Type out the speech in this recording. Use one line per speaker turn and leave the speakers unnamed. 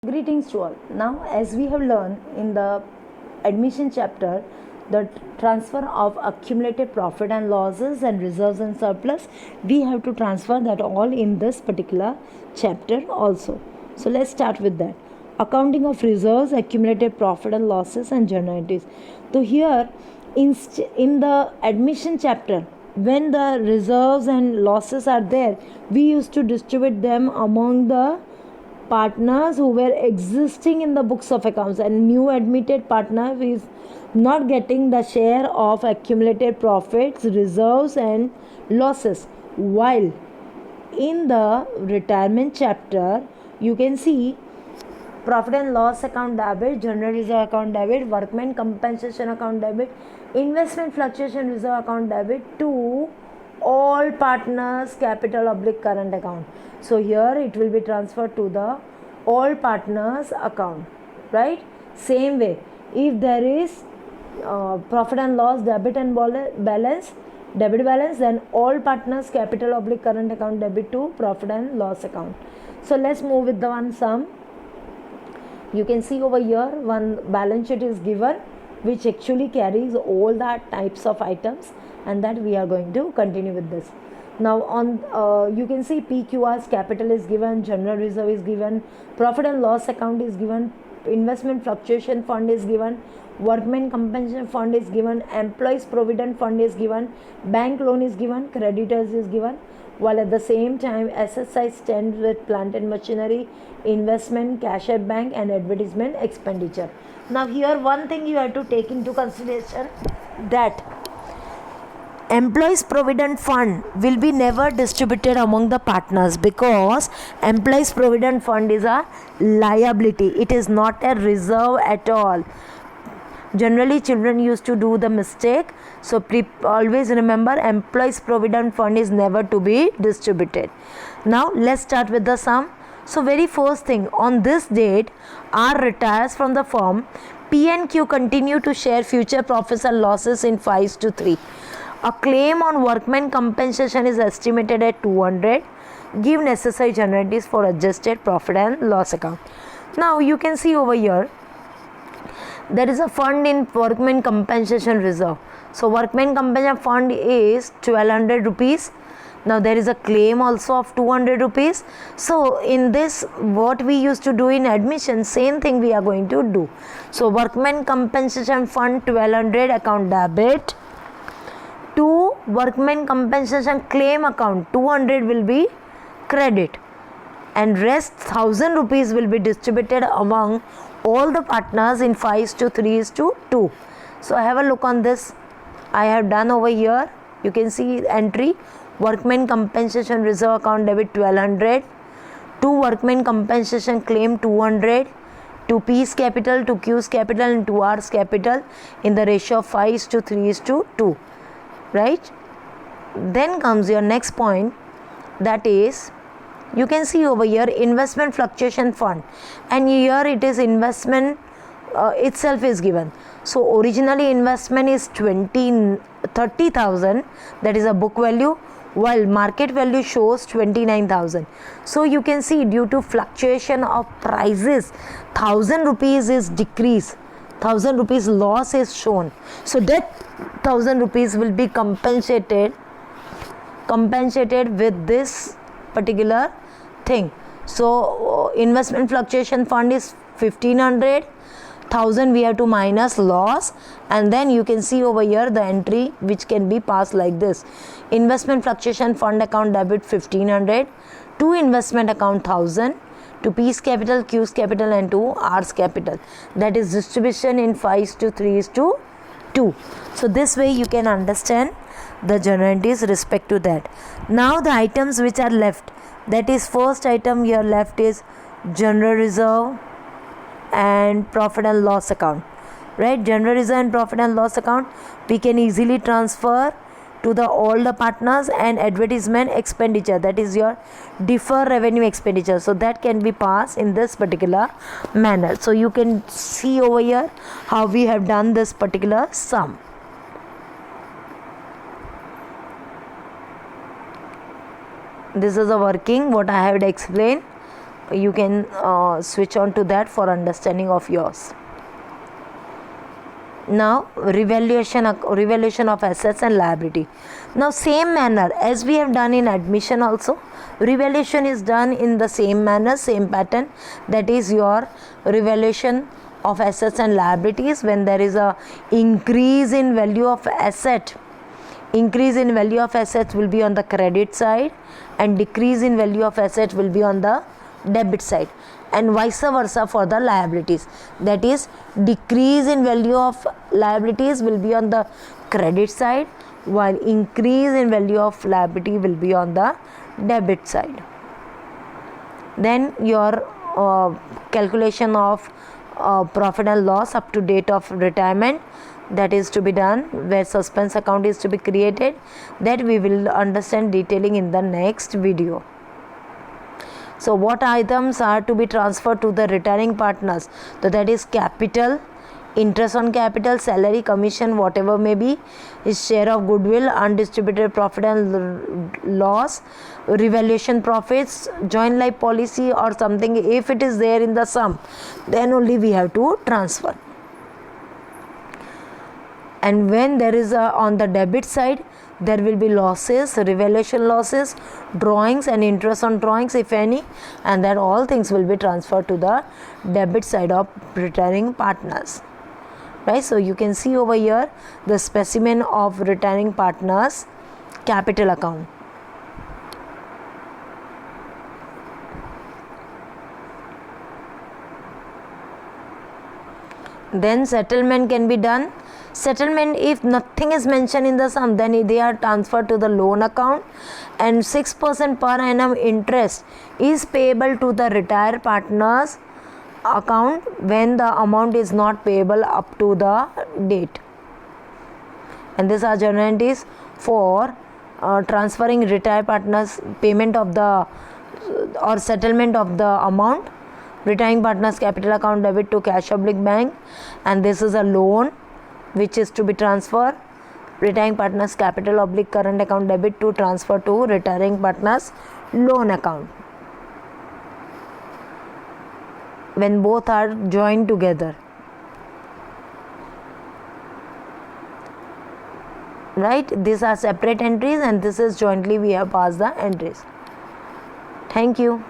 Greetings to all. Now, as we have learned in the admission chapter, the transfer of accumulated profit and losses and reserves and surplus, we have to transfer that all in this particular chapter also. So, let's start with that. Accounting of reserves, accumulated profit and losses, and journal entries. So, here in the admission chapter, when the reserves and losses are there, we used to distribute them among the partners who were existing in the books of accounts, and new admitted partner is not getting the share of accumulated profits, reserves and losses. While in the retirement chapter, you can see profit and loss account debit, general reserve account debit, workman compensation account debit, investment fluctuation reserve account debit to all partners capital oblique current account. So here it will be transferred to the all partners account, right? Same way, if there is profit and loss debit and balance, debit balance, then all partners capital oblique current account debit to profit and loss account. So let's move with the one sum. You can see over here one balance sheet is given which actually carries all the types of items, and that we are going to continue with this. Now on you can see PQR's capital is given, general reserve is given, profit and loss account is given, investment fluctuation fund is given, workmen compensation fund is given, employees provident fund is given, bank loan is given, creditors is given, while at the same time asset side stands with plant and machinery, investment, cash at bank and advertisement expenditure. Now here one thing you have to take into consideration, that employees provident fund will be never distributed among the partners, because employees provident fund is a liability, it is not a reserve at all. Generally children used to do the mistake, so always remember employees provident fund is never to be distributed. Now let's start with the sum. So very first thing, on this date R retires from the firm, P and Q continue to share future profits and losses in 5:3. A claim on workman compensation is estimated at 200. Give necessary journal entries for adjusted profit and loss account. Now you can see over here there is a fund in workman compensation reserve. So workman compensation fund is 1200 rupees. Now there is a claim also of 200 rupees. So in this, what we used to do in admission, same thing we are going to do. So workman compensation fund 1200 account debit to workman compensation claim account 200 will be credit, and rest 1000 rupees will be distributed among all the partners in 5:3:2. So have a look on this. I have done over here. You can see entry workman compensation reserve account debit 1200 to workman compensation claim 200 to P's capital, to Q's capital and to R's capital in the ratio of 5:3:2. Right? Then comes your next point, that is you can see over here investment fluctuation fund, and here it is investment itself is given. So originally investment is 30,000, that is a book value, while market value shows 29,000. So you can see due to fluctuation of prices 1000 rupees is decreased, 1000 rupees loss is shown. So that 1000 rupees will be compensated with this particular thing. So investment fluctuation fund is 1500, 1000 we have to minus loss, and then you can see over here the entry which can be passed like this: investment fluctuation fund account debit 1500 to investment account 1000 to P's capital, Q's capital and to R's capital. That is distribution in 5:3:2. So this way you can understand the journal entries respect to that. Now the items which are left, that is first item here left is general reserve and profit and loss account, right? General reserve and profit and loss account we can easily transfer to the all the partners, and advertisement expenditure, that is your deferred revenue expenditure, so that can be passed in this particular manner. So you can see over here how we have done this particular sum. This is a working what I have explained. you can switch on to that for understanding of yours. Now revaluation of assets and liability. Now same manner as we have done in admission also, revaluation is done in the same manner, same pattern. That is your revaluation of assets and liabilities. When there is a increase in value of asset, increase in value of assets will be on the credit side and decrease in value of assets will be on the debit side, and vice versa for the liabilities. That is, decrease in value of liabilities will be on the credit side, while increase in value of liability will be on the debit side. Then your calculation of profit and loss up to date of retirement, that is to be done, where suspense account is to be created. That we will understand detailing in the next video. So what items are to be transferred to the retiring partners? So that is capital, interest on capital, salary, commission, whatever may be, is share of goodwill, undistributed profit and loss, revaluation profits, joint life policy or something. If it is there in the sum, then only we have to transfer. And when there is on the debit side, there will be losses, revaluation losses, drawings and interest on drawings if any, and that all things will be transferred to the debit side of retiring partners. Right, so you can see over here the specimen of retiring partners capital account. Then settlement can be done. Settlement, if nothing is mentioned in the sum, then they are transferred to the loan account, and 6% per annum interest is payable to the retired partners account when the amount is not payable up to the date. And these are general entries for transferring retired partners payment of the or settlement of the amount. Retiring partners capital account debit to cash oblique bank, and this is a loan which is to be transferred. Retiring partners capital oblique current account debit to transfer to retiring partners loan account when both are joined together. Right, these are separate entries and this is jointly we have passed the entries. Thank you.